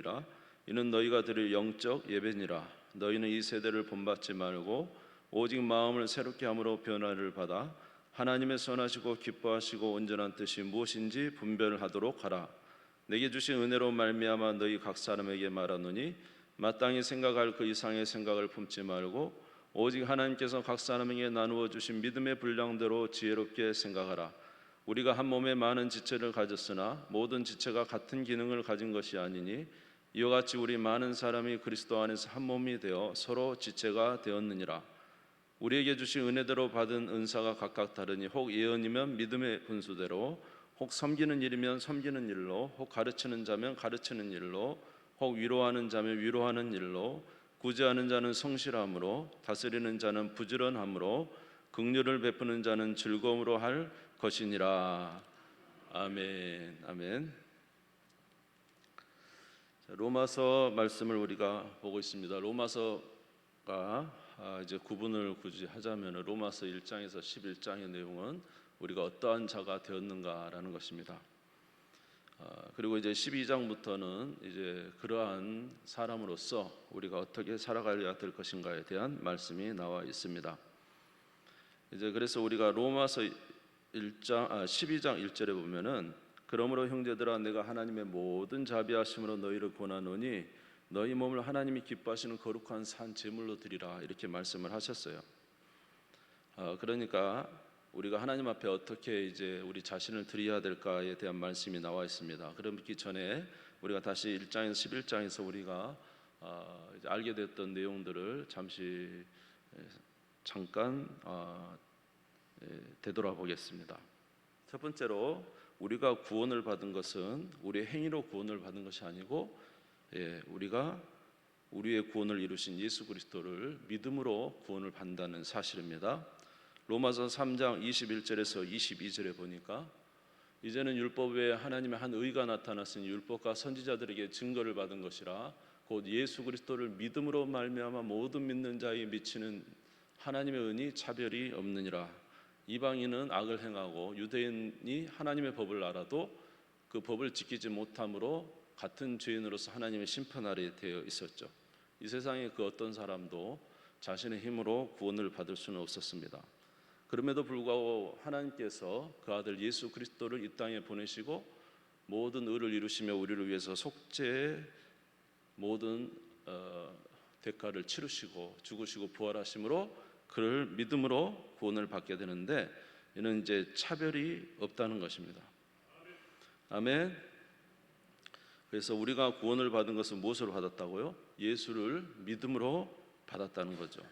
드리라. 이는 너희가 드릴 영적 예배니라. 너희는 이 세대를 본받지 말고 오직 마음을 새롭게 함으로 변화를 받아 하나님의 선하시고 기뻐하시고 온전한 뜻이 무엇인지 분별하도록 하라. 내게 주신 은혜로 말미암아 너희 각 사람에게 말하노니 마땅히 생각할 그 이상의 생각을 품지 말고 오직 하나님께서 각 사람에게 나누어 주신 믿음의 분량대로 지혜롭게 생각하라. 우리가 한 몸에 많은 지체를 가졌으나 모든 지체가 같은 기능을 가진 것이 아니니 이와 같이 우리 많은 사람이 그리스도 안에서 한 몸이 되어 서로 지체가 되었느니라. 우리에게 주신 은혜대로 받은 은사가 각각 다르니 혹 예언이면 믿음의 분수대로, 혹 섬기는 일이면 섬기는 일로, 혹 가르치는 자면 가르치는 일로, 혹 위로하는 자면 위로하는 일로, 구제하는 자는 성실함으로, 다스리는 자는 부지런함으로, 긍휼을 베푸는 자는 즐거움으로 할 것이니라. 아멘. 아멘. 로마서 말씀을 우리가 보고 있습니다. 로마서가 이제 구분을 굳이 하자면 로마서 1장에서 11장의 내용은 우리가 어떠한 자가 되었는가라는 것입니다. 그리고 이제 12장부터는 이제 그러한 사람으로서 우리가 어떻게 살아가야 될 것인가에 대한 말씀이 나와 있습니다. 이제 그래서 우리가 로마서 12장 1절에 보면은 그러므로 형제들아 내가 하나님의 모든 자비하심으로 너희를 권하노니 너희 몸을 하나님이 기뻐하시는 거룩한 산 제물로 드리라 이렇게 말씀을 하셨어요. 그러니까 우리가 하나님 앞에 어떻게 이제 우리 자신을 드려야 될까에 대한 말씀이 나와 있습니다. 그러기 전에 우리가 다시 1장에서 11장에서 우리가 이제 알게 됐던 내용들을 잠깐 되돌아보겠습니다. 첫 번째로 우리가 구원을 받은 것은 우리의 행위로 구원을 받은 것이 아니고 우리가 우리의 구원을 이루신 예수 그리스도를 믿음으로 구원을 받는다는 사실입니다. 로마서 3장 21절에서 22절에 보니까 이제는 율법 외에 하나님의 한 의가 나타났으니 율법과 선지자들에게 증거를 받은 것이라 곧 예수 그리스도를 믿음으로 말미암아 모든 믿는 자에게 미치는 하나님의 은이 차별이 없느니라. 이방인은 악을 행하고 유대인이 하나님의 법을 알아도 그 법을 지키지 못함으로 같은 죄인으로서 하나님의 심판 아래 되어 있었죠. 이 세상에 그 어떤 사람도 자신의 힘으로 구원을 받을 수는 없었습니다. 그럼에도 불구하고 하나님께서 그 아들 예수 그리스도를 이 땅에 보내시고 모든 의를 이루시며 우리를 위해서 속죄의 모든 대가를 치르시고 죽으시고 부활하심으로 그를 믿음으로 구원을 받게 되는데 이는 이제 차별이 없다는 것입니다. 아멘. 그래서 우리가 구원을 받은 것은 무엇으로 받았다고요? 예수를 믿음으로 받았다는 거죠.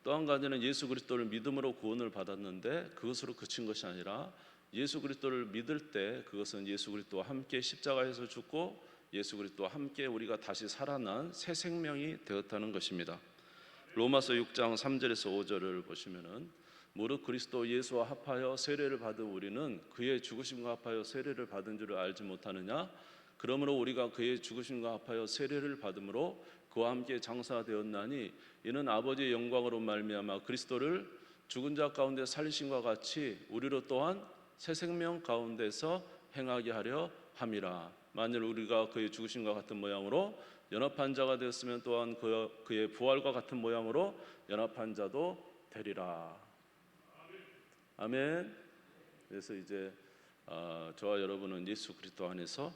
또 한 가지는 예수 그리스도를 믿음으로 구원을 받았는데 그것으로 그친 것이 아니라 예수 그리스도를 믿을 때 그것은 예수 그리스도와 함께 십자가에서 죽고 예수 그리스도와 함께 우리가 다시 살아난 새 생명이 되었다는 것입니다. 로마서 6장 3절에서 5절을 보시면은 무릇 그리스도 예수와 합하여 세례를 받은 우리는 그의 죽으심과 합하여 세례를 받은 줄을 알지 못하느냐? 그러므로 우리가 그의 죽으심과 합하여 세례를 받음으로 그와 함께 장사되었나니 이는 아버지의 영광으로 말미암아 그리스도를 죽은 자 가운데 살리심과 같이 우리로 또한 새 생명 가운데서 행하게 하려 함이라. 만일 우리가 그의 죽으심과 같은 모양으로 연합한 자가 되었으면 또한 그의 부활과 같은 모양으로 연합한 자도 되리라. 아멘. 그래서 이제 저와 여러분은 예수 그리스도 안에서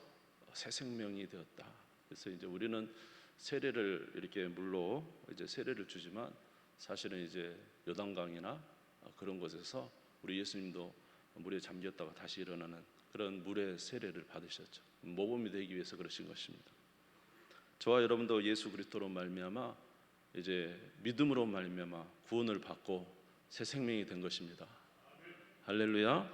새 생명이 되었다. 그래서 이제 우리는 세례를 이렇게 물로 이제 세례를 주지만 사실은 이제 요단강이나 그런 곳에서 우리 예수님도 물에 잠겼다가 다시 일어나는 그런 물의 세례를 받으셨죠. 모범이 되기 위해서 그러신 것입니다. 저와 여러분도 예수 그리스도로 말미암아 이제 믿음으로 말미암아 구원을 받고 새 생명이 된 것입니다. 할렐루야.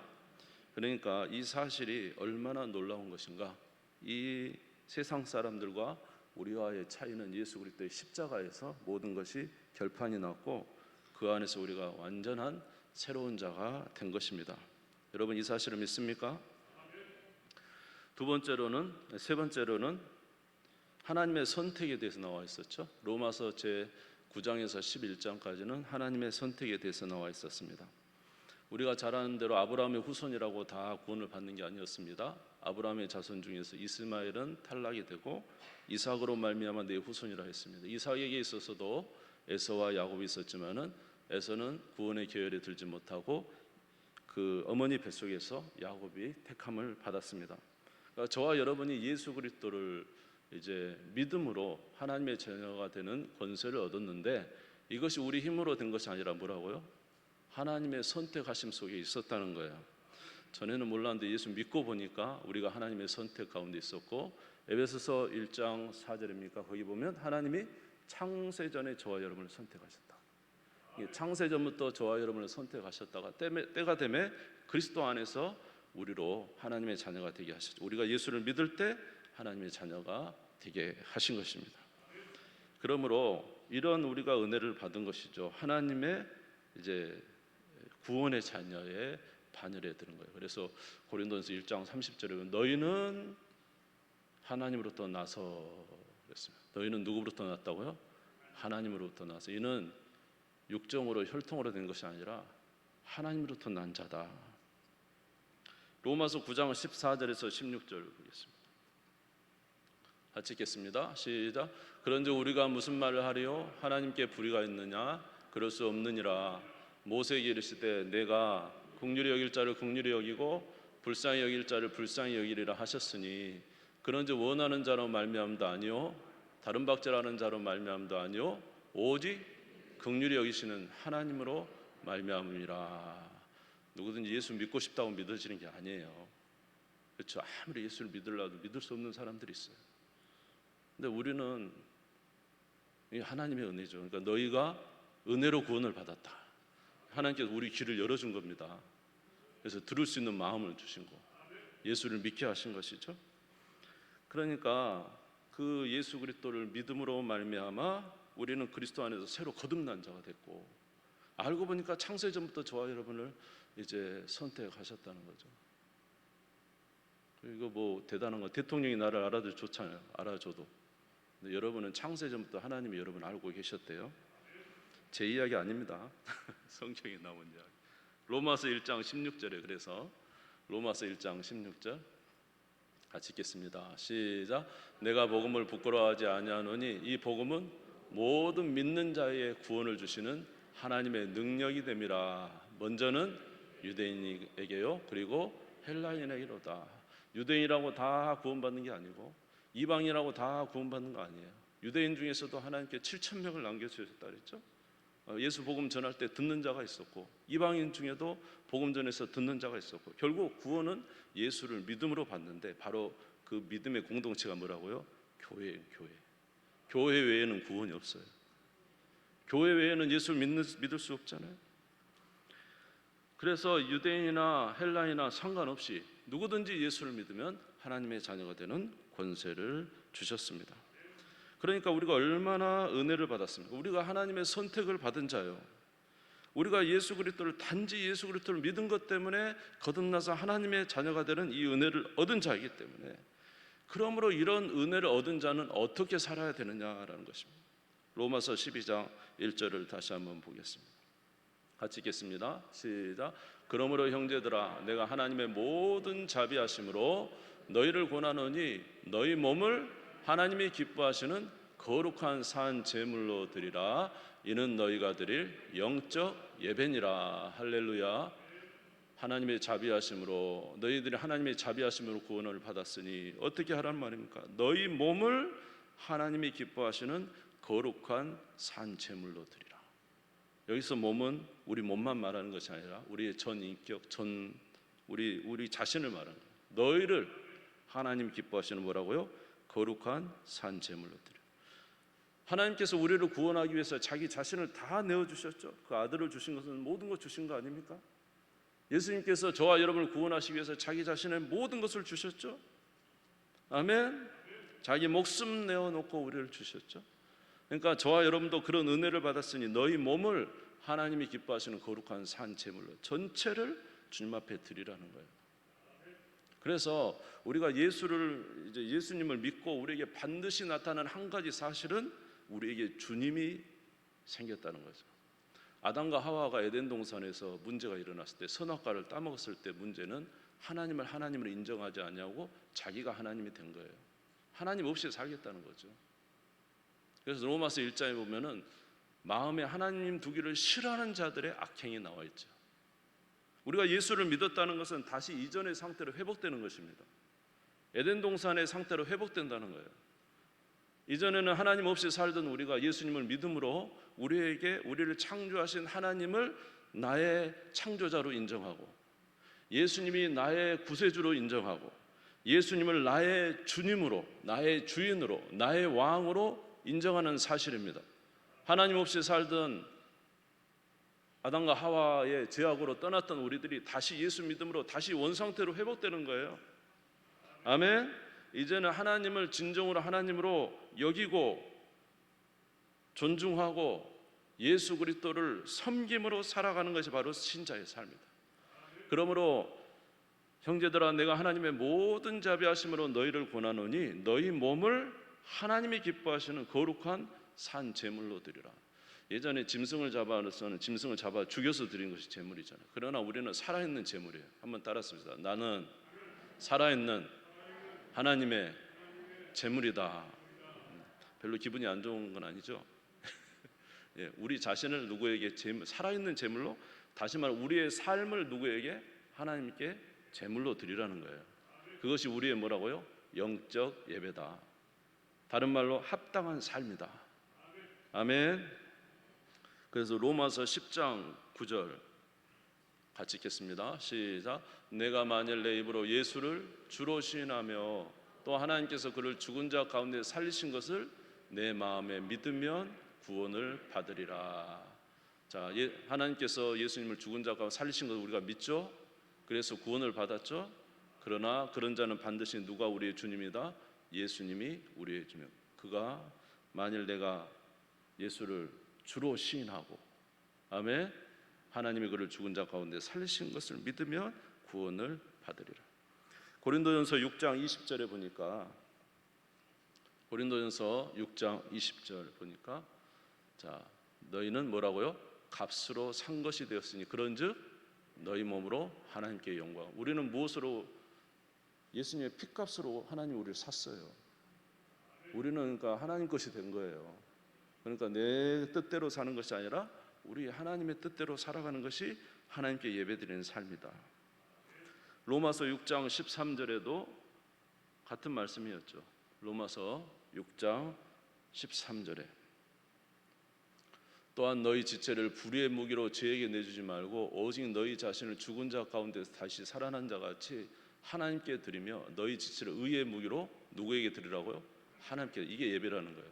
그러니까 이 사실이 얼마나 놀라운 것인가. 이 세상 사람들과 우리와의 차이는 예수 그리스도의 십자가에서 모든 것이 결판이 났고 그 안에서 우리가 완전한 새로운 자가 된 것입니다. 여러분 이 사실을 믿습니까? 세 번째로는 하나님의 선택에 대해서 나와 있었죠. 로마서 제 9장에서 11장까지는 하나님의 선택에 대해서 나와 있었습니다. 우리가 잘 아는 대로 아브라함의 후손이라고 다 구원을 받는 게 아니었습니다. 아브라함의 자손 중에서 이스마엘은 탈락이 되고 이삭으로 말미암아 내 후손이라 했습니다. 이삭에게 있어서도 에서와 야곱이 있었지만은 에서는 구원의 계열에 들지 못하고 그 어머니 뱃속에서 야곱이 택함을 받았습니다. 그러니까 저와 여러분이 예수 그리스도를 이제 믿음으로 하나님의 자녀가 되는 권세를 얻었는데 이것이 우리 힘으로 된 것이 아니라 뭐라고요? 하나님의 선택하심 속에 있었다는 거예요. 전에는 몰랐는데 예수 믿고 보니까 우리가 하나님의 선택 가운데 있었고, 에베소서 1장 4절입니까? 거기 보면 하나님이 창세전에 저와 여러분을 선택하셨다. 창세전부터 저와 여러분을 선택하셨다가 때가 되매 그리스도 안에서 우리로 하나님의 자녀가 되게 하셨죠. 우리가 예수를 믿을 때 하나님의 자녀가 되게 하신 것입니다. 그러므로 이런 우리가 은혜를 받은 것이죠. 하나님의 이제 구원의 자녀의 반열에 드는 거예요. 그래서 고린도전서 1장 30절에 보면 너희는 하나님으로부터 나서 그랬습니다. 너희는 누구로부터 났다고요? 하나님으로부터 나서. 이는 육정으로 혈통으로 된 것이 아니라 하나님으로부터 난 자다. 로마서 9장 14절에서 16절 보겠습니다. 같이 읽겠습니다. 시작. 그런즉 우리가 무슨 말을 하리요? 하나님께 불의가 있느냐? 그럴 수 없느니라. 모세에게 이르시되 내가 긍휼히 여길 자를 긍휼히 여기고 불쌍히 여길 자를 불쌍히 여기리라 하셨으니 그런즉 원하는 자로 말미암도 아니요 다른 박제라는 자로 말미암도 아니요 오직 긍휼히 여기시는 하나님으로 말미암음이라. 누구든지 예수 믿고 싶다고 믿어지는 게 아니에요. 그렇죠? 아무리 예수를 믿으려도 믿을 수 없는 사람들이 있어요. 근데 우리는 하나님의 은혜죠. 그러니까 너희가 은혜로 구원을 받았다. 하나님께서 우리 귀를 열어준 겁니다. 그래서 들을 수 있는 마음을 주신 거, 예수를 믿게 하신 것이죠. 그러니까 그 예수 그리스도를 믿음으로 말미암아 우리는 그리스도 안에서 새로 거듭난 자가 됐고, 알고 보니까 창세전부터 저와 여러분을 이제 선택하셨다는 거죠. 이거 뭐 대단한 거, 대통령이 나를 알아도 좋잖아요. 알아줘도. 근데 여러분은 창세전부터 하나님이 여러분 알고 계셨대요. 제 이야기 아닙니다. 성경에 나온 이야기. 로마서 1장 16절에 그래서 로마서 1장 16절 같이 읽겠습니다. 시작. 내가 복음을 부끄러워하지 아니하노니 이 복음은 모든 믿는 자의 구원을 주시는 하나님의 능력이 됨이라. 먼저는 유대인에게요 그리고 헬라인에게로다. 유대인이라고 다 구원받는 게 아니고 이방인이라고 다 구원받는 거 아니에요. 유대인 중에서도 하나님께 7,000명을 남겨주셨다 그랬죠. 예수 복음 전할 때 듣는 자가 있었고 이방인 중에도 복음 전해서 듣는 자가 있었고 결국 구원은 예수를 믿음으로 받는데 바로 그 믿음의 공동체가 뭐라고요? 교회예요. 교회 외에는 구원이 없어요. 교회 외에는 예수를 믿을 수 없잖아요. 그래서 유대인이나 헬라인이나 상관없이 누구든지 예수를 믿으면 하나님의 자녀가 되는 권세를 주셨습니다. 그러니까 우리가 얼마나 은혜를 받았습니까? 우리가 하나님의 선택을 받은 자요. 우리가 예수 그리스도를 단지 예수 그리스도를 믿은 것 때문에 거듭나서 하나님의 자녀가 되는 이 은혜를 얻은 자이기 때문에, 그러므로 이런 은혜를 얻은 자는 어떻게 살아야 되느냐라는 것입니다. 로마서 12장 1절을 다시 한번 보겠습니다. 같이 읽겠습니다. 시작. 그러므로 형제들아 내가 하나님의 모든 자비하심으로 너희를 권하노니 너희 몸을 하나님이 기뻐하시는 거룩한 산 제물로 드리라. 이는 너희가 드릴 영적 예배니라. 할렐루야. 하나님의 자비하심으로 너희들이 하나님의 자비하심으로 구원을 받았으니 어떻게 하라는 말입니까? 너희 몸을 하나님이 기뻐하시는 거룩한 산 제물로 드리라. 여기서 몸은 우리 몸만 말하는 것이 아니라 우리의 전 인격, 우리 자신을 말하는 거예요. 너희를 하나님 기뻐하시는 뭐라고요? 거룩한 산 제물로 드려. 하나님께서 우리를 구원하기 위해서 자기 자신을 다 내어주셨죠. 그 아들을 주신 것은 모든 것 주신 거 아닙니까? 예수님께서 저와 여러분을 구원하시기 위해서 자기 자신의 모든 것을 주셨죠. 아멘. 자기 목숨 내어놓고 우리를 주셨죠. 그러니까 저와 여러분도 그런 은혜를 받았으니 너희 몸을 하나님이 기뻐하시는 거룩한 산 제물로 전체를 주님 앞에 드리라는 거예요. 그래서 우리가 예수님을 믿고 우리에게 반드시 나타나는 한 가지 사실은 우리에게 주님이 생겼다는 거죠. 아담과 하와가 에덴 동산에서 문제가 일어났을 때, 선악과를 따먹었을 때 문제는 하나님을 하나님으로 인정하지 않냐고 자기가 하나님이 된 거예요. 하나님 없이 살겠다는 거죠. 그래서 로마서 1장에 보면은 마음에 하나님 두기를 싫어하는 자들의 악행이 나와 있죠. 우리가 예수를 믿었다는 것은 다시 이전의 상태로 회복되는 것입니다. 에덴 동산의 상태로 회복된다는 거예요. 이전에는 하나님 없이 살던 우리가 예수님을 믿음으로 우리를 창조하신 하나님을 나의 창조자로 인정하고, 예수님이 나의 구세주로 인정하고, 예수님을 나의 주님으로, 나의 주인으로, 나의 왕으로 인정하는 사실입니다. 하나님 없이 살던 아담과 하와의 죄악으로 떠났던 우리들이 다시 예수 믿음으로 다시 원상태로 회복되는 거예요. 아멘. 이제는 하나님을 진정으로 하나님으로 여기고 존중하고 예수 그리스도를 섬김으로 살아가는 것이 바로 신자의 삶이다. 그러므로 형제들아, 내가 하나님의 모든 자비하심으로 너희를 권하노니 너희 몸을 하나님이 기뻐하시는 거룩한 산 제물로 드리라. 예전에 짐승을 잡아서는 짐승을 잡아 죽여서 드린 것이 제물이잖아요. 그러나 우리는 살아있는 제물이에요. 한번 따라합시다. 나는 살아있는 하나님의 제물이다. 별로 기분이 안 좋은 건 아니죠. 예, 우리 자신을 누구에게 살아있는 제물로, 다시 말해 우리의 삶을 누구에게? 하나님께 제물로 드리라는 거예요. 그것이 우리의 뭐라고요? 영적 예배다. 다른 말로 합당한 삶이다. 아멘. 그래서 로마서 10장 9절 같이 읽겠습니다. 시작. 내가 만일 내 입으로 예수를 주로 시인하며 또 하나님께서 그를 죽은 자 가운데 살리신 것을 내 마음에 믿으면 구원을 받으리라. 자, 하나님께서 예수님을 죽은 자 가운데 살리신 것을 우리가 믿죠. 그래서 구원을 받았죠. 그러나 그런 자는 반드시 누가 우리의 주님이다? 예수님이 우리의 주님. 그가 만일 내가 예수를 주로 시인하고, 아멘, 하나님이 그를 죽은 자 가운데 살리신 것을 믿으면 구원을 받으리라. 고린도전서 6장 20절에 보니까, 고린도전서 6장 20절 보니까, 자, 너희는 뭐라고요? 값으로 산 것이 되었으니 그런즉 너희 몸으로 하나님께 영광. 우리는 무엇으로? 예수님의 피값으로 하나님 우리를 샀어요. 우리는 그러니까 하나님 것이 된 거예요. 그러니까 내 뜻대로 사는 것이 아니라 우리 하나님의 뜻대로 살아가는 것이 하나님께 예배드리는 삶이다. 로마서 6장 13절에도 같은 말씀이었죠. 로마서 6장 13절에 또한 너희 지체를 불의의 무기로 죄에게 내주지 말고 오직 너희 자신을 죽은 자 가운데서 다시 살아난 자 같이 하나님께 드리며 너희 지체를 의의 무기로 누구에게 드리라고요? 하나님께. 이게 예배라는 거예요.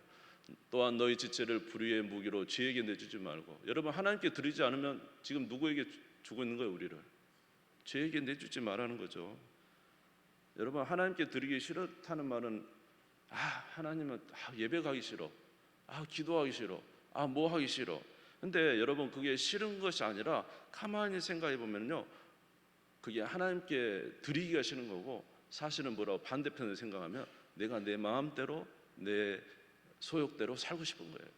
또한 너희 지체를 불의의 무기로 죄에게 내주지 말고. 여러분, 하나님께 드리지 않으면 지금 누구에게 주고 있는 거예요? 우리를 죄에게 내주지 말라는 거죠. 여러분, 하나님께 드리기 싫다는 말은 하나님은 예배 가기 싫어, 기도하기 싫어, 뭐 하기 싫어. 근데 여러분, 그게 싫은 것이 아니라 가만히 생각해 보면요, 그게 하나님께 드리기가 싫은 거고, 사실은 뭐라고 반대편을 생각하면 내가 내 마음대로 내 소욕대로 살고 싶은 거예요.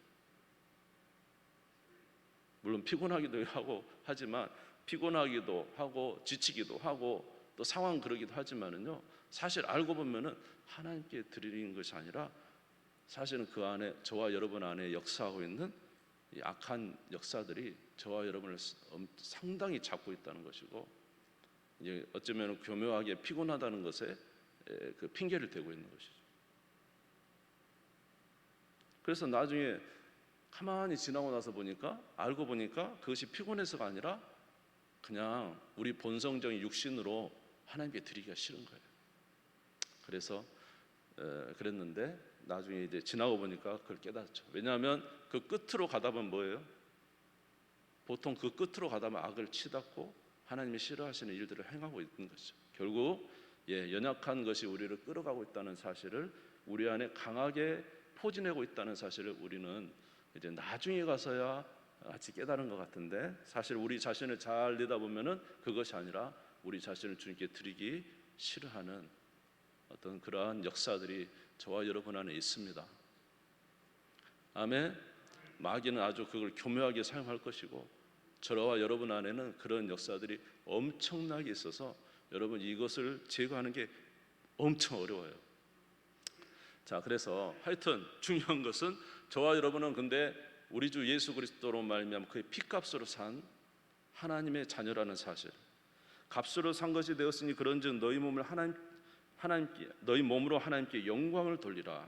물론 피곤하기도 하고 하지만, 피곤하기도 하고 지치기도 하고 또 상황 그러기도 하지만은요, 사실 알고 보면은 하나님께 드리는 것이 아니라 사실은 그 안에, 저와 여러분 안에 역사하고 있는 이 악한 역사들이 저와 여러분을 상당히 잡고 있다는 것이고, 이제 어쩌면 교묘하게 피곤하다는 것에 그 핑계를 대고 있는 것이죠. 그래서 나중에 가만히 지나고 나서 보니까, 알고 보니까 그것이 피곤해서가 아니라 그냥 우리 본성적인 육신으로 하나님께 드리기가 싫은 거예요. 그래서 그랬는데 나중에 이제 지나고 보니까 그걸 깨닫죠. 왜냐하면 그 끝으로 가다 보면 뭐예요? 보통 그 끝으로 가다 보면 악을 치닫고 하나님이 싫어하시는 일들을 행하고 있는 것이죠. 결국 연약한 것이 우리를 끌어가고 있다는 사실을, 우리 안에 강하게 포진하고 있다는 사실을 우리는 이제 나중에 가서야 같이 깨달은 것 같은데, 사실 우리 자신을 잘 내다보면은 그것이 아니라 우리 자신을 주님께 드리기 싫어하는 어떤 그러한 역사들이 저와 여러분 안에 있습니다. 아멘. 마귀는 아주 그걸 교묘하게 사용할 것이고, 저와 여러분 안에는 그런 역사들이 엄청나게 있어서 여러분 이것을 제거하는 게 엄청 어려워요. 자, 그래서 하여튼 중요한 것은 저와 여러분은 근데 우리 주 예수 그리스도로 말미암아 그의 피값으로 산 하나님의 자녀라는 사실, 값으로 산 것이 되었으니 그런즉 너희 몸을 하나님께 너희 몸으로 하나님께 영광을 돌리라.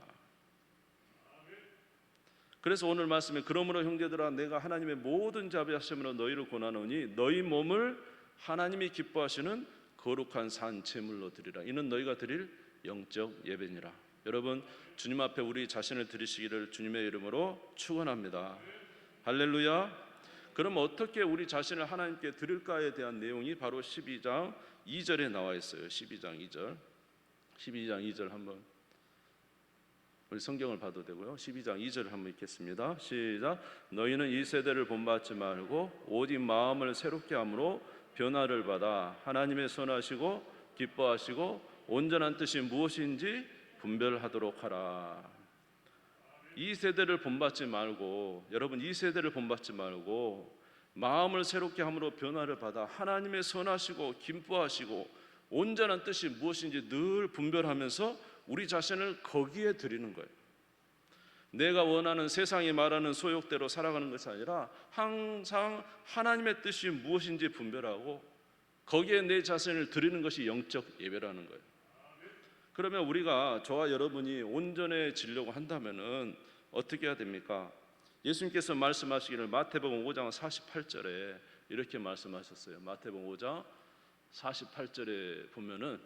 그래서 오늘 말씀에 그러므로 형제들아 내가 하나님의 모든 자비하심으로 너희를 권하노니 너희 몸을 하나님이 기뻐하시는 거룩한 산 제물로 드리라. 이는 너희가 드릴 영적 예배니라. 여러분 주님 앞에 우리 자신을 드리시기를 주님의 이름으로 축원합니다. 할렐루야. 그럼 어떻게 우리 자신을 하나님께 드릴까에 대한 내용이 바로 12장 2절에 나와 있어요. 12장 2절 한번 우리 성경을 봐도 되고요. 12장 2절을 한번 읽겠습니다. 시작. 너희는 이 세대를 본받지 말고 오직 마음을 새롭게 함으로 변화를 받아 하나님의 선하시고 기뻐하시고 온전한 뜻이 무엇인지 분별하도록 하라. 이 세대를 본받지 말고, 여러분 이 세대를 본받지 말고 마음을 새롭게 함으로 변화를 받아 하나님의 선하시고 기뻐하시고 온전한 뜻이 무엇인지 늘 분별하면서 우리 자신을 거기에 드리는 거예요. 내가 원하는 세상이 말하는 소욕대로 살아가는 것이 아니라 항상 하나님의 뜻이 무엇인지 분별하고 거기에 내 자신을 드리는 것이 영적 예배라는 거예요. 그러면 우리가 저와 여러분이 온전해지려고 한다면은 어떻게 해야 됩니까? 예수님께서 말씀하시기를 마태복음 5장 48절에 이렇게 말씀하셨어요. 마태복음 5장 48절에 보면은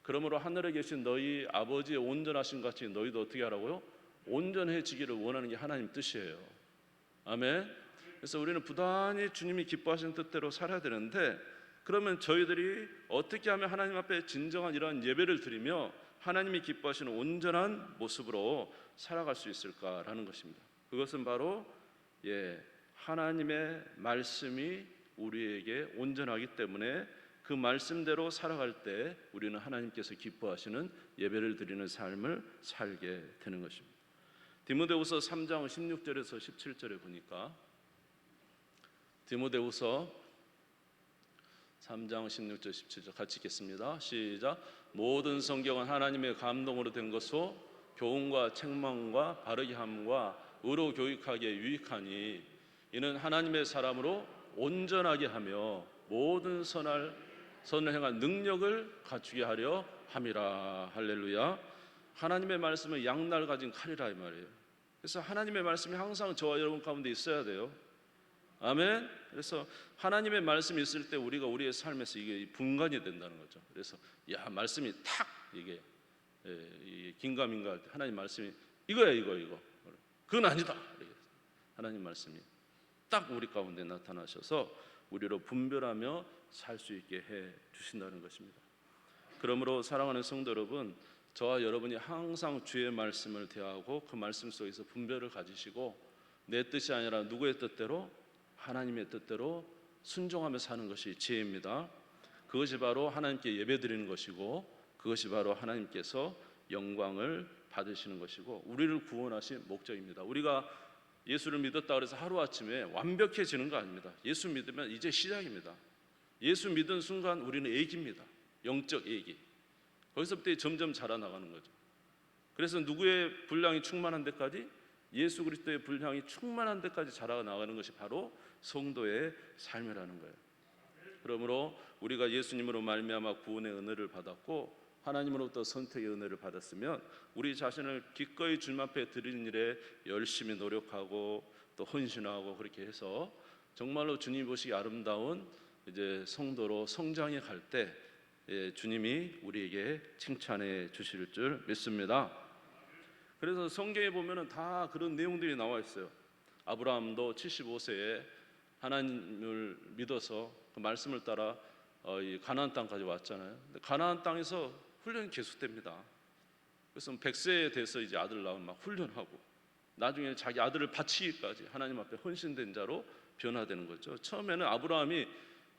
그러므로 하늘에 계신 너희 아버지의 온전하신 같이 너희도 어떻게 하라고요? 온전해지기를 원하는 게 하나님 뜻이에요. 아멘. 그래서 우리는 부단히 주님이 기뻐하시는 뜻대로 살아야 되는데, 그러면 저희들이 어떻게 하면 하나님 앞에 진정한 이러한 예배를 드리며 하나님이 기뻐하시는 온전한 모습으로 살아갈 수 있을까라는 것입니다. 그것은 바로 하나님의 말씀이 우리에게 온전하기 때문에 그 말씀대로 살아갈 때 우리는 하나님께서 기뻐하시는 예배를 드리는 삶을 살게 되는 것입니다. 디모데후서 3장 16절에서 17절에 보니까, 디모데후서 3장 16절 17절 같이 읽겠습니다. 시작. 모든 성경은 하나님의 감동으로 된 것으로 교훈과 책망과 바르게 함과 의로 교육하기에 유익하니 이는 하나님의 사람으로 온전하게 하며 모든 선을 행할 능력을 갖추게 하려 함이라. 할렐루야. 하나님의 말씀은 양날 가진 칼이라 이 말이에요. 그래서 하나님의 말씀이 항상 저와 여러분 가운데 있어야 돼요. 아멘. 그래서 하나님의 말씀이 있을 때 우리가 우리의 삶에서 이게 분간이 된다는 거죠. 그래서 말씀이 탁 이게 긴가민가 할 때 하나님 말씀이 이거야 이거 그건 아니다. 하나님 말씀이 딱 우리 가운데 나타나셔서 우리로 분별하며 살 수 있게 해 주신다는 것입니다. 그러므로 사랑하는 성도 여러분, 저와 여러분이 항상 주의 말씀을 대하고 그 말씀 속에서 분별을 가지시고 내 뜻이 아니라 누구의 뜻대로, 하나님의 뜻대로 순종하며 사는 것이 지혜입니다. 그것이 바로 하나님께 예배드리는 것이고 그것이 바로 하나님께서 영광을 받으시는 것이고 우리를 구원하신 목적입니다. 우리가 예수를 믿었다 그래서 하루아침에 완벽해지는 거 아닙니다. 예수 믿으면 이제 시작입니다. 예수 믿은 순간 우리는 애기입니다. 영적 애기. 거기서부터 점점 자라나가는 거죠. 그래서 누구의 분량이 충만한 데까지, 예수 그리스도의 분량이 충만한 데까지 자라나가는 것이 바로 성도의 삶이라는 거예요. 그러므로 우리가 예수님으로 말미암아 구원의 은혜를 받았고 하나님으로부터 선택의 은혜를 받았으면 우리 자신을 기꺼이 주님 앞에 드리는 일에 열심히 노력하고 또 헌신하고 그렇게 해서 정말로 주님 보시기 아름다운 이제 성도로 성장해 갈 때 주님이 우리에게 칭찬해 주실 줄 믿습니다. 그래서 성경에 보면은 다 그런 내용들이 나와 있어요. 아브라함도 75세에 하나님을 믿어서 그 말씀을 따라 이 가나안 땅까지 왔잖아요. 근데 가나안 땅에서 훈련이 계속됩니다. 그래서 100세에 돼서 이제 아들 낳으면 막 훈련하고 나중에 자기 아들을 바치기까지 하나님 앞에 헌신된 자로 변화되는 거죠. 처음에는 아브라함이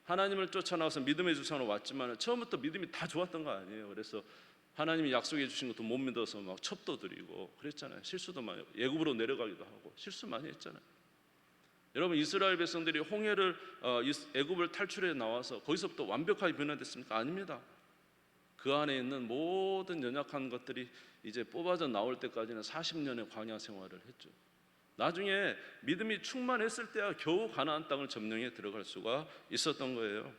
하나님을 쫓아나와서 믿음의 주상으로 왔지만 처음부터 믿음이 다 좋았던 거 아니에요. 그래서 하나님이 약속해 주신 것도 못 믿어서 막 첩도 드리고 그랬잖아요. 실수도 많이, 애굽으로 내려가기도 하고 실수 많이 했잖아요. 여러분, 이스라엘 백성들이 홍해를 애굽을 탈출해 나와서 거기서부터 완벽하게 변화됐습니까? 아닙니다. 그 안에 있는 모든 연약한 것들이 이제 뽑아져 나올 때까지는 40년의 광야 생활을 했죠. 나중에 믿음이 충만했을 때야 겨우 가나안 땅을 점령해 들어갈 수가 있었던 거예요.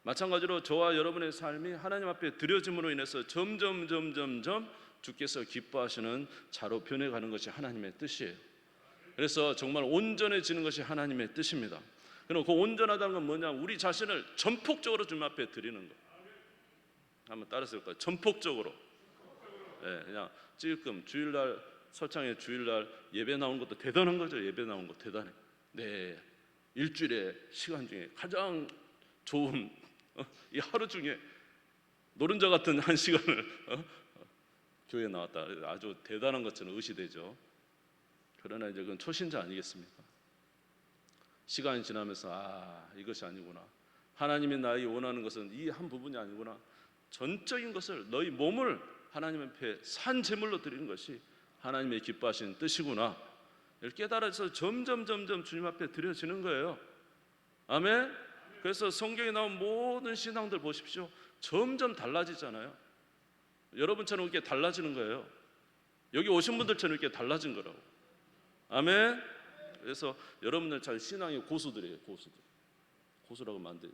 마찬가지로 저와 여러분의 삶이 하나님 앞에 드려짐으로 인해서 점점 주께서 기뻐하시는 자로 변해가는 것이 하나님의 뜻이에요. 그래서 정말 온전해지는 것이 하나님의 뜻입니다. 그럼 그 온전하다는 건 뭐냐? 우리 자신을 전폭적으로 주님 앞에 드리는 거. 한번 따라서 볼까요? 전폭적으로. 네, 그냥 찔끔 주일날 서창에 주일날 예배 나온 것도 대단한 거죠. 예배 나온 거 대단해. 네, 일주일의 시간 중에 가장 좋은 이 하루 중에 노른자 같은 한 시간을 교회에 나왔다. 아주 대단한 것처럼 의시되죠. 그러나 이제 그건 초신자 아니겠습니까? 시간이 지나면서 이것이 아니구나. 하나님이 나에게 원하는 것은 이 한 부분이 아니구나. 전적인 것을 너희 몸을 하나님 앞에 산 제물로 드리는 것이 하나님의 기뻐하시는 뜻이구나. 이걸 깨달아서 점점 주님 앞에 드려지는 거예요. 아멘. 그래서 성경에 나온 모든 신앙들 보십시오. 점점 달라지잖아요. 여러분처럼 이렇게 달라지는 거예요. 여기 오신 분들처럼 이렇게 달라진 거라고. 아멘. 그래서 여러분들 잘 신앙의 고수들이에요. 고수라고 하면 안 돼요.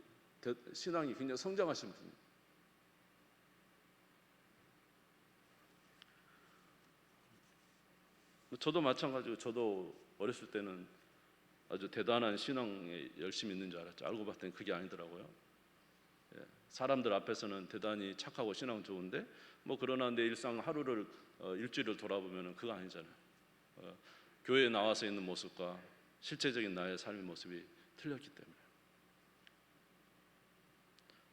신앙이 굉장히 성장하신 분이에요. 저도 마찬가지고, 저도 어렸을 때는 아주 대단한 신앙에 열심히 있는 줄 알았죠. 알고 봤더니 그게 아니더라고요. 사람들 앞에서는 대단히 착하고 신앙 좋은데 그러나 내 일상 하루를 일주일을 돌아보면 그거 아니잖아요. 교회에 나와서 있는 모습과 실제적인 나의 삶의 모습이 틀렸기 때문에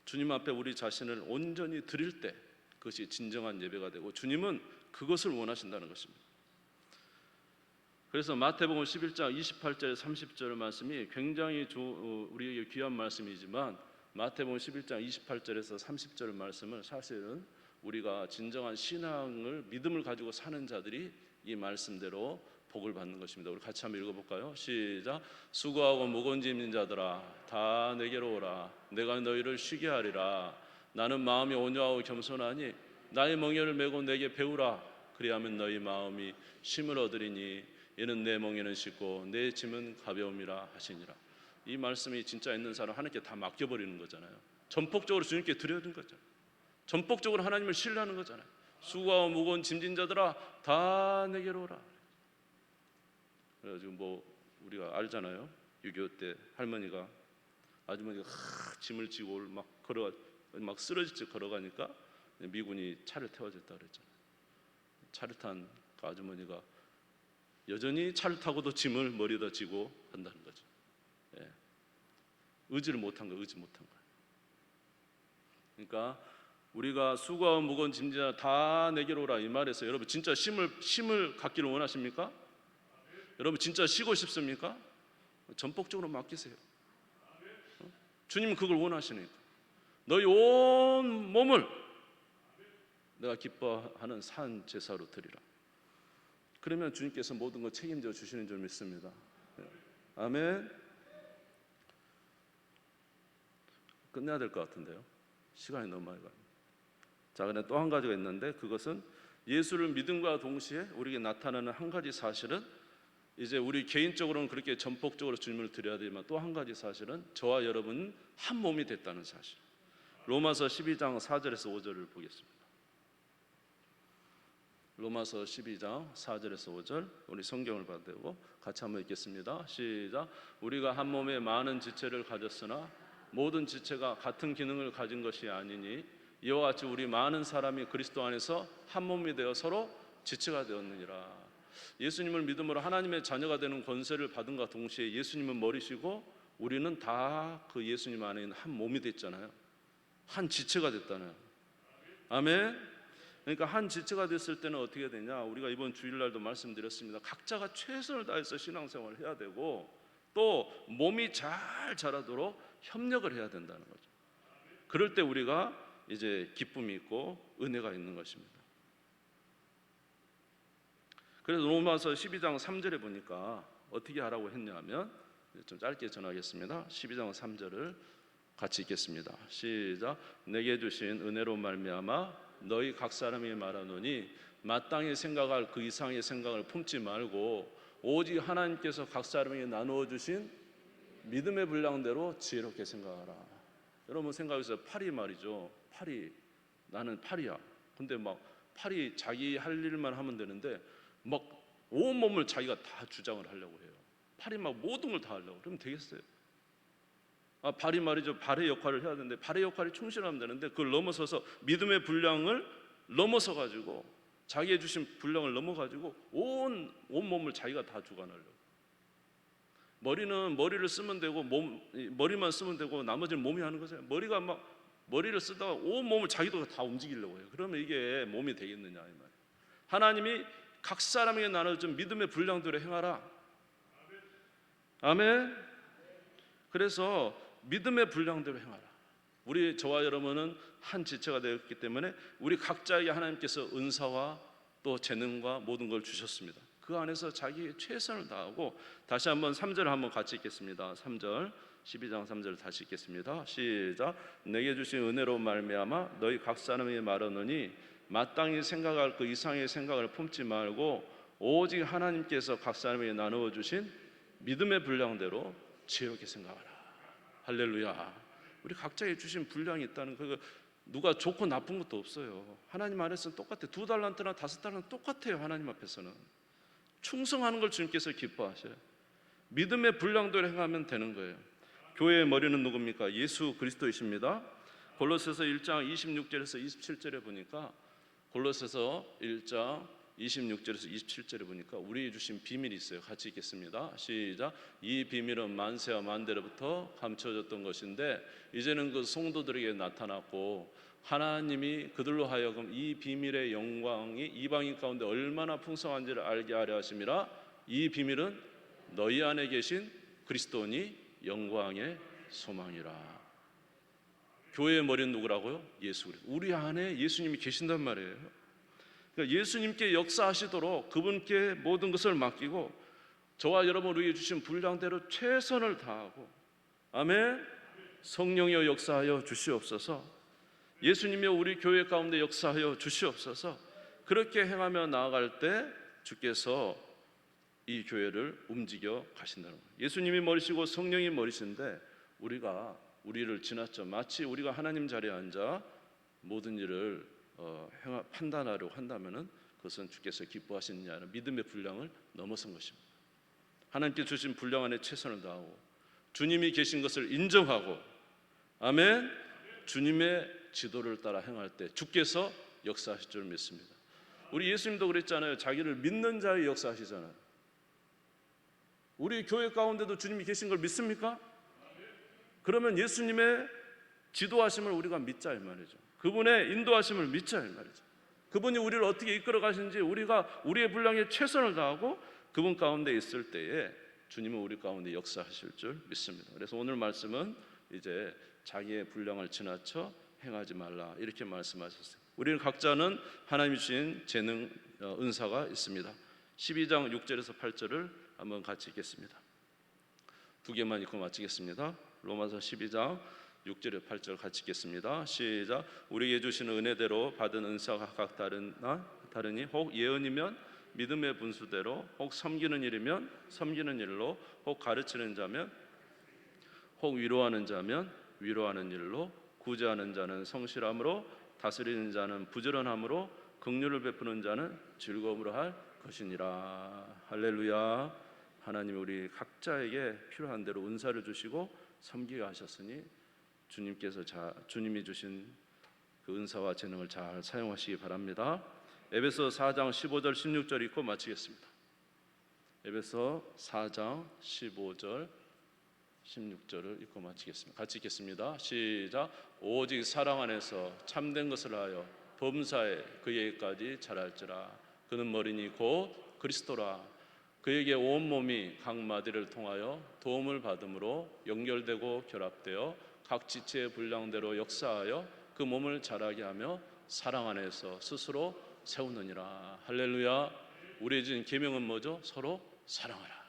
주님 앞에 우리 자신을 온전히 드릴 때 그것이 진정한 예배가 되고 주님은 그것을 원하신다는 것입니다. 그래서 마태복음 11장 28절 30절 말씀이 굉장히 우리에게 귀한 말씀이지만 마태복음 11장 28절에서 30절 말씀을 사실은 우리가 진정한 신앙을 믿음을 가지고 사는 자들이 이 말씀대로 복을 받는 것입니다. 우리 같이 한번 읽어볼까요? 시작. 수고하고 무거운 짐진 자들아 다 내게로 오라. 내가 너희를 쉬게 하리라. 나는 마음이 온유하고 겸손하니 나의 멍에를 메고 내게 배우라. 그리하면 너희 마음이 쉼을 얻으리니 이는 내 멍에는 쉽고 내 짐은 가벼움이라 하시니라. 이 말씀이 진짜 있는 사람 하나님께 다 맡겨버리는 거잖아요. 전폭적으로 주님께 드려는 거잖아요. 전폭적으로 하나님을 신뢰하는 거잖아요. 수고하고 무거운 짐진 자들아 다 내게로 오라. 그래가지고 우리가 알잖아요. 6.25 때 할머니가 아주머니가 짐을 지고 막 쓰러질 듯 걸어가니까 미군이 차를 태워줬다 그랬잖아요. 차를 탄 그 아주머니가 여전히 차를 타고도 짐을 머리에다 지고 간다는 거죠. 의지를 못한 거예요. 그러니까 우리가 수고하고 무거운 짐진 다 내게로 오라 이 말에서 여러분 진짜 쉼을 갖기를 원하십니까? 여러분 진짜 쉬고 싶습니까? 전폭적으로 맡기세요. 주님은 그걸 원하시니까 너희 온 몸을 내가 기뻐하는 산 제사로 드리라. 그러면 주님께서 모든 걸 책임져 주시는 줄 믿습니다. 아멘. 끝내야 될 것 같은데요. 시간이 너무 많이 가요. 자, 근데 또 한 가지가 있는데 그것은 예수를 믿음과 동시에 우리에게 나타나는 한 가지 사실은 이제 우리 개인적으로는 그렇게 전폭적으로 주님을 드려야 되지만 또 한 가지 사실은 저와 여러분은 한 몸이 됐다는 사실. 로마서 12장 4절에서 5절을 보겠습니다. 로마서 12장 4절에서 5절 우리 성경을 받들고 같이 한번 읽겠습니다. 시작. 우리가 한 몸에 많은 지체를 가졌으나 모든 지체가 같은 기능을 가진 것이 아니니 이와 같이 우리 많은 사람이 그리스도 안에서 한 몸이 되어 서로 지체가 되었느니라. 예수님을 믿음으로 하나님의 자녀가 되는 권세를 받은과 동시에 예수님은 머리시고 우리는 다 그 예수님 안에 있는 한 몸이 됐잖아요. 한 지체가 됐잖아요. 아멘. 그러니까 한 지체가 됐을 때는 어떻게 되냐? 우리가 이번 주일날도 말씀드렸습니다. 각자가 최선을 다해서 신앙생활을 해야 되고 또 몸이 잘 자라도록 협력을 해야 된다는 거죠. 그럴 때 우리가 이제 기쁨이 있고 은혜가 있는 것입니다. 그래서 로마서 12장 3절에 보니까 어떻게 하라고 했냐면 좀 짧게 전하겠습니다. 12장 3절을 같이 읽겠습니다. 시작. 내게 주신 은혜로 말미암아 너희 각 사람이 말하노니 마땅히 생각할 그 이상의 생각을 품지 말고 오직 하나님께서 각 사람에게 나누어 주신 믿음의 분량대로 지혜롭게 생각하라. 여러분 생각해보세요. 파리 말이죠. 파리, 나는 파리야. 근데 막 파리 자기 할 일만 하면 되는데 막 온몸을 자기가 다 주장을 하려고 해요. 파리 막 모든 걸 다 하려고. 그러면 되겠어요? 발이 말이죠. 발의 역할을 해야 되는데 발의 역할이 충실하면 되는데 그걸 넘어서서 믿음의 분량을 넘어서 가지고 자기의 주신 분량을 넘어 가지고 온 몸을 자기가 다 주관하려고. 머리는 머리를 쓰면 되고 머리만 쓰면 되고 나머지는 몸이 하는 거죠. 머리가 막 머리를 쓰다가 온 몸을 자기도 다 움직이려고 해요. 그러면 이게 몸이 되겠느냐 이 말이에요. 하나님이 각 사람에게 나눠준 믿음의 분량대로 행하라. 아멘. 그래서 믿음의 분량대로 행하라. 우리 저와 여러분은 한 지체가 되었기 때문에 우리 각자에게 하나님께서 은사와 또 재능과 모든 걸 주셨습니다. 그 안에서 자기의 최선을 다하고 다시 한번 3절 한번 같이 읽겠습니다. 3절 12장 3절 다시 읽겠습니다. 시작. 내게 주신 은혜로 말미암아 너희 각 사람이 말하노니 마땅히 생각할 그 이상의 생각을 품지 말고 오직 하나님께서 각 사람에게 나누어 주신 믿음의 분량대로 지혜롭게 생각하라. 할렐루야. 우리 각자에 주신 분량이 있다는 거 누가 좋고 나쁜 것도 없어요. 하나님 안에서는 똑같아요. 2달란트나 5달란트 똑같아요. 하나님 앞에서는 충성하는 걸 주님께서 기뻐하셔요. 믿음의 분량대로 행하면 되는 거예요. 교회의 머리는 누굽니까? 예수 그리스도이십니다. 골로새서 1장 26절에서 27절에 보니까 골로새서 1장 26절에서 27절에 보니까 우리에게 주신 비밀이 있어요. 같이 읽겠습니다. 시작. 이 비밀은 만세와 만대로부터 감춰졌던 것인데 이제는 그 성도들에게 나타났고 하나님이 그들로 하여금 이 비밀의 영광이 이방인 가운데 얼마나 풍성한지를 알게 하려 하심이라. 이 비밀은 너희 안에 계신 그리스도니 영광의 소망이라. 교회의 머리는 누구라고요? 예수 그리스도. 우리 안에 예수님이 계신단 말이에요. 그러니까 예수님께 역사하시도록 그분께 모든 것을 맡기고 저와 여러분을 위해 주신 분량대로 최선을 다하고 아멘. 성령이여 역사하여 주시옵소서. 예수님이여 우리 교회 가운데 역사하여 주시옵소서. 그렇게 행하며 나아갈 때 주께서 이 교회를 움직여 가신다는 거예요. 예수님이 머리시고 성령이 머리신데 우리가 우리를 지났죠. 마치 우리가 하나님 자리에 앉아 모든 일을 판단하려고 한다면은 그것은 주께서 기뻐하시느냐 하는 믿음의 분량을 넘어선 것입니다. 하나님께 주신 분량 안에 최선을 다하고 주님이 계신 것을 인정하고 아멘. 주님의 지도를 따라 행할 때 주께서 역사하실 줄 믿습니다. 우리 예수님도 그랬잖아요. 자기를 믿는 자의 역사하시잖아요. 우리 교회 가운데도 주님이 계신 걸 믿습니까? 그러면 예수님의 지도하심을 우리가 믿자 이 말이죠. 그분의 인도하심을 믿자 이 말이죠. 그분이 우리를 어떻게 이끌어 가시는지 우리가 우리의 분량에 최선을 다하고 그분 가운데 있을 때에 주님은 우리 가운데 역사하실 줄 믿습니다. 그래서 오늘 말씀은 이제 자기의 분량을 지나쳐 행하지 말라 이렇게 말씀하셨어요. 우리는 각자는 하나님이 주신 재능 은사가 있습니다. 12장 6절에서 8절을 한번 같이 읽겠습니다. 두 개만 읽고 마치겠습니다. 로마서 12장 6절에 8절 같이 읽겠습니다. 시작. 우리에게 주시는 은혜대로 받은 은사가 각각 다르니 혹 예언이면 믿음의 분수대로 혹 섬기는 일이면 섬기는 일로 혹 가르치는 자면 혹 위로하는 자면 위로하는 일로 구제하는 자는 성실함으로 다스리는 자는 부지런함으로 긍휼을 베푸는 자는 즐거움으로 할 것이니라. 할렐루야. 하나님이 우리 각자에게 필요한 대로 은사를 주시고 섬기게 하셨으니 주님께서 주님이 주신 그 은사와 재능을 잘 사용하시기 바랍니다. 에베소 4장 15절 16절 읽고 마치겠습니다. 에베소 4장 15절 16절을 읽고 마치겠습니다. 같이 읽겠습니다. 시작. 오직 사랑 안에서 참된 것을 하여 범사에 그에게까지 자랄지라. 그는 머리니 곧 그리스도라. 그에게 온 몸이 각 마디를 통하여 도움을 받음으로 연결되고 결합되어 각 지체의 분량대로 역사하여 그 몸을 자라게 하며 사랑 안에서 스스로 세우느니라. 할렐루야. 우리의 주신 계명은 뭐죠? 서로 사랑하라.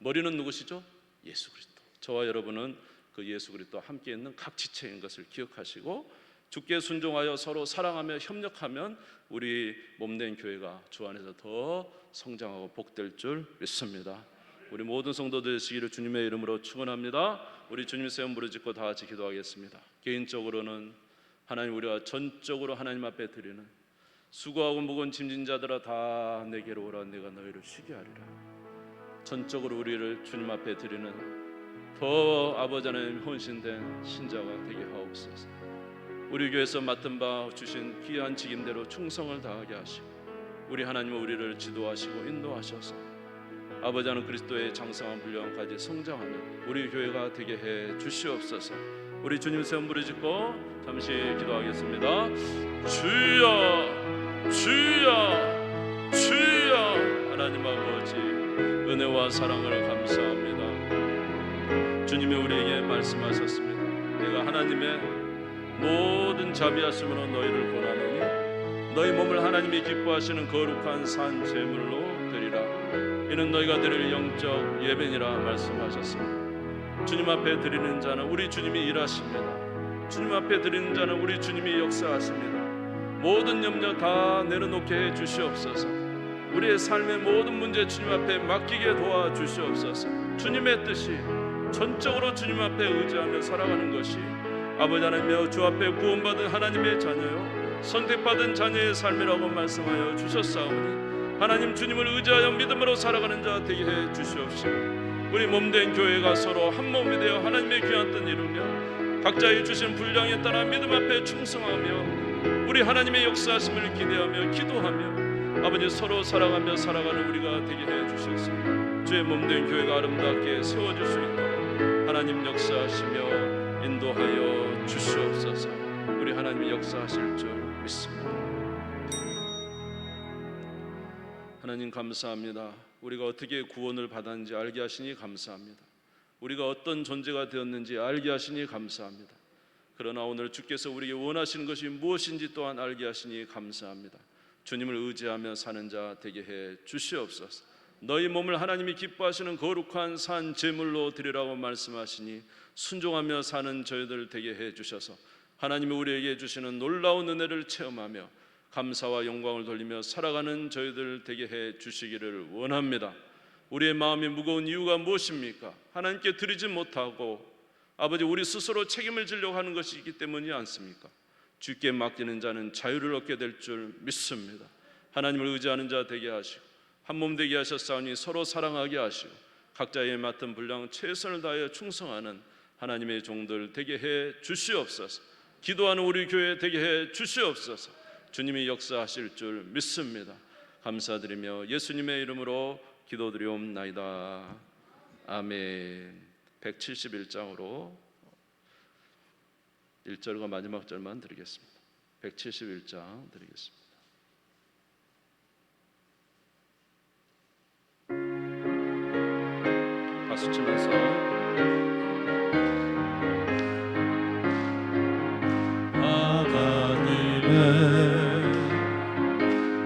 머리는 누구시죠? 예수 그리스도. 저와 여러분은 그 예수 그리스도와 함께 있는 각 지체인 것을 기억하시고 주께 순종하여 서로 사랑하며 협력하면 우리 몸된 교회가 주 안에서 더 성장하고 복될 줄 믿습니다. 우리 모든 성도들 되시기를 주님의 이름으로 축원합니다. 우리 주님 세움 부르짖고 다 같이 기도하겠습니다. 개인적으로는 하나님, 우리가 전적으로 하나님 앞에 드리는 수고하고 무거운 짐진 자들아 다 내게로 오라, 내가 너희를 쉬게 하리라. 전적으로 우리를 주님 앞에 드리는 더 아버지 하나님 헌신된 신자가 되게 하옵소서. 우리 교회에서 맡은 바 주신 귀한 직임대로 충성을 다하게 하시고 우리 하나님은 우리를 지도하시고 인도하셔서 아버지 하나님 그리스도의 장성한 분량까지 성장하는 우리 교회가 되게 해 주시옵소서. 우리 주님 세움 부르짖고 잠시 기도하겠습니다. 주여 주여 주여. 하나님 아버지 은혜와 사랑을 감사합니다. 주님이 우리에게 말씀하셨습니다. 내가 하나님의 모든 자비하심으로 너희를 권하노니 너희 몸을 하나님이 기뻐하시는 거룩한 산 제물로 드리라. 이는 너희가 드릴 영적 예배니라 말씀하셨습니다. 주님 앞에 드리는 자는 우리 주님이 일하십니다. 주님 앞에 드리는 자는 우리 주님이 역사하십니다. 모든 염려 다 내려놓게 해 주시옵소서. 우리의 삶의 모든 문제 주님 앞에 맡기게 도와 주시옵소서. 주님의 뜻이 전적으로 주님 앞에 의지하며 살아가는 것이 아버지 하나님이여 주 앞에 구원받은 하나님의 자녀요 선택받은 자녀의 삶이라고 말씀하여 주셨사오니 하나님 주님을 의지하여 믿음으로 살아가는 자 되게 해 주시옵시고 우리 몸된 교회가 서로 한 몸이 되어 하나님의 귀한 뜻 이루며 각자의 주신 분량에 따라 믿음 앞에 충성하며 우리 하나님의 역사하심을 기대하며 기도하며 아버지 서로 사랑하며 살아가는 우리가 되게 해 주셔서 주의 몸된 교회가 아름답게 세워질 수 있도록 하나님 역사하시며 인도하여 주시옵소서. 우리 하나님이 역사하실 줄 믿습니다. 하나님 감사합니다. 우리가 어떻게 구원을 받았는지 알게 하시니 감사합니다. 우리가 어떤 존재가 되었는지 알게 하시니 감사합니다. 그러나 오늘 주께서 우리에게 원하시는 것이 무엇인지 또한 알게 하시니 감사합니다. 주님을 의지하며 사는 자 되게 해 주시옵소서. 너희 몸을 하나님이 기뻐하시는 거룩한 산 제물로 드리라고 말씀하시니 순종하며 사는 저희들 되게 해 주셔서 하나님이 우리에게 주시는 놀라운 은혜를 체험하며 감사와 영광을 돌리며 살아가는 저희들 되게 해 주시기를 원합니다. 우리의 마음이 무거운 이유가 무엇입니까? 하나님께 드리지 못하고 아버지 우리 스스로 책임을 지려고 하는 것이기 때문이 않습니까? 주께 맡기는 자는 자유를 얻게 될 줄 믿습니다. 하나님을 의지하는 자 되게 하시고 한 몸 되게 하셨사오니 서로 사랑하게 하시고 각자의 맡은 분량 최선을 다하여 충성하는 하나님의 종들 되게 해 주시옵소서. 기도하는 우리 교회 되게 해 주시옵소서. 주님이 역사하실 줄 믿습니다. 감사드리며 예수님의 이름으로 기도드리옵나이다. 아멘. 171장으로 1절과 마지막 절만 드리겠습니다. 171장 드리겠습니다. 박수 치면서 하나님의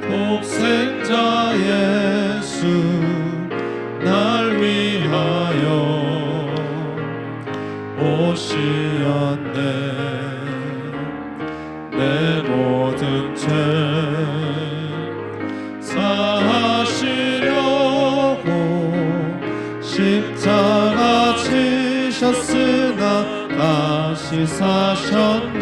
독생자 예수 날 위하여 오시었네. 내 모든 죄 사하시려고 십자가 지셨으나 다시 사셨네.